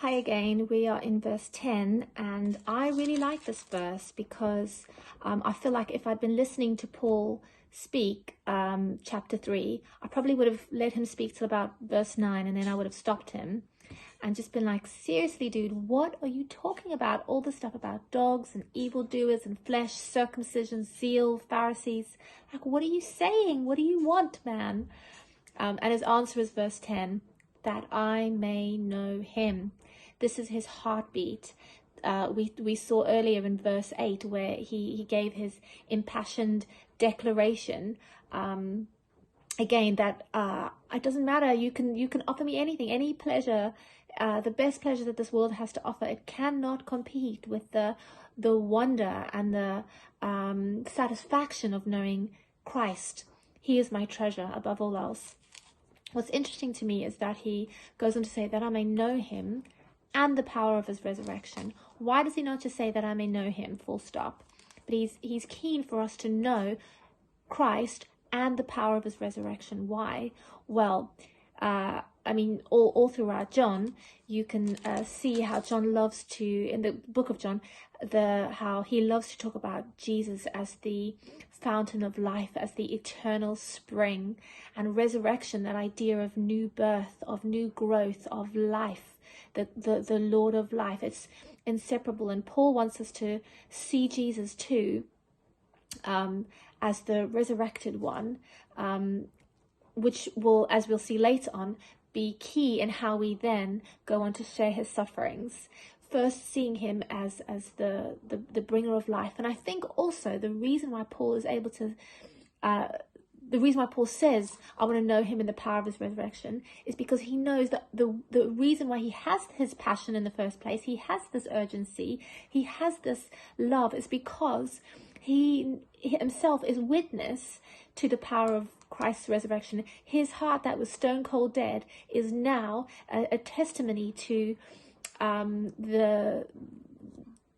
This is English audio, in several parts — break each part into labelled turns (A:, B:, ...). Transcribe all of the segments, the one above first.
A: Hi again, we are in verse 10, and I really like this verse because I feel like if I'd been listening to Paul speak chapter 3, I probably would have let him speak till about verse 9, and then I would have stopped him and just been like, seriously, dude, what are you talking about? All this stuff about dogs and evildoers and flesh, circumcision, zeal, Pharisees. Like, what are you saying? What do you want, man? And his answer is verse 10, that I may know him. This is his heartbeat. We saw earlier in verse 8 where he gave his impassioned declaration. Again, that it doesn't matter. You can offer me anything, any pleasure, the best pleasure that this world has to offer. It cannot compete with the wonder and the satisfaction of knowing Christ. He is my treasure above all else. What's interesting to me is that he goes on to say that I may know him and the power of his resurrection. Why does he not just say that I may know him, full stop? But he's keen for us to know Christ and the power of his resurrection. Why? Well, all throughout John, you can see how John loves to, in the book of John, how he loves to talk about Jesus as the fountain of life, as the eternal spring, and resurrection, that idea of new birth, of new growth, of life, the Lord of life. It's inseparable, and Paul wants us to see Jesus too as the resurrected one, which will, as we'll see later on, be key in how we then go on to share his sufferings. First, seeing him as the bringer of life. And I think also the reason why Paul is able to the reason why Paul says, I want to know him in the power of his resurrection, is because he knows that the reason why he has his passion in the first place, he has this urgency, he has this love, is because he himself is witness to the power of Christ's resurrection. His heart that was stone cold dead is now a testimony to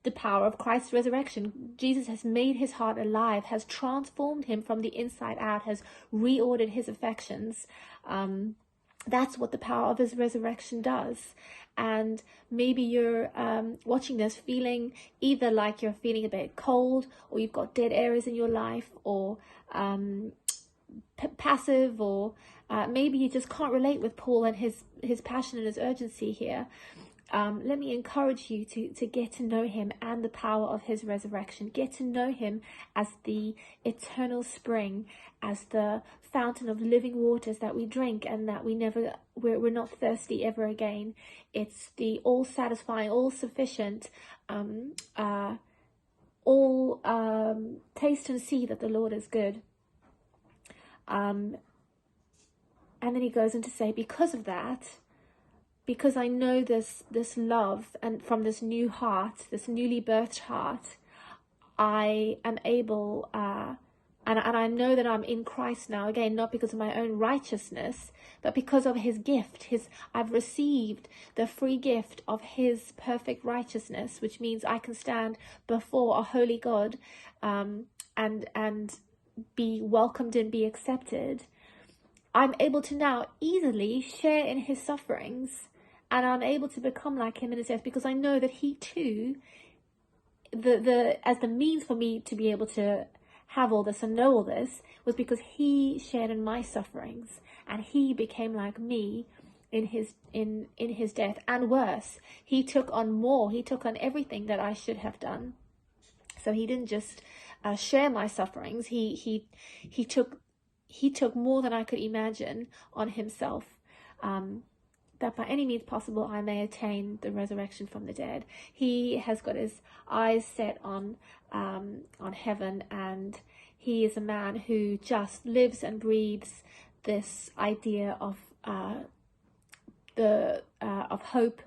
A: the power of Christ's resurrection. Jesus has made his heart alive, has transformed him from the inside out, has reordered his affections. That's what the power of his resurrection does. And maybe you're watching this feeling either like you're feeling a bit cold, or you've got dead areas in your life, or passive, or maybe you just can't relate with Paul and his passion and his urgency here. Let me encourage you to get to know him and the power of his resurrection. Get to know him as the eternal spring, as the fountain of living waters that we drink and that we're not thirsty ever again. It's the all-satisfying, all-sufficient, taste and see that the Lord is good. And then he goes on to say, because of that, because I know this love, and from this new heart, this newly birthed heart, I am able, and I know that I'm in Christ now, again, not because of my own righteousness, but because of his gift. I've received the free gift of his perfect righteousness, which means I can stand before a holy God and be welcomed and be accepted. I'm able to now easily share in his sufferings, and I'm able to become like him in his death, because I know that he too, as the means for me to be able to have all this and know all this, was because he shared in my sufferings, and he became like me in his death. And worse, he took on more. He took on everything that I should have done. So he didn't just share my sufferings. He took more than I could imagine on himself, that by any means possible I may attain the resurrection from the dead. He has got his eyes set on heaven, and he is a man who just lives and breathes this idea of hope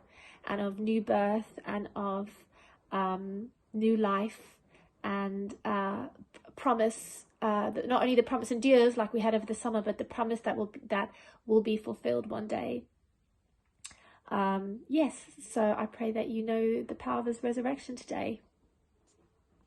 A: and of new birth and of new life, and promise. That not only the promise endures, like we had over the summer, but the promise that will be fulfilled one day. Yes, so I pray that you know the power of his resurrection today.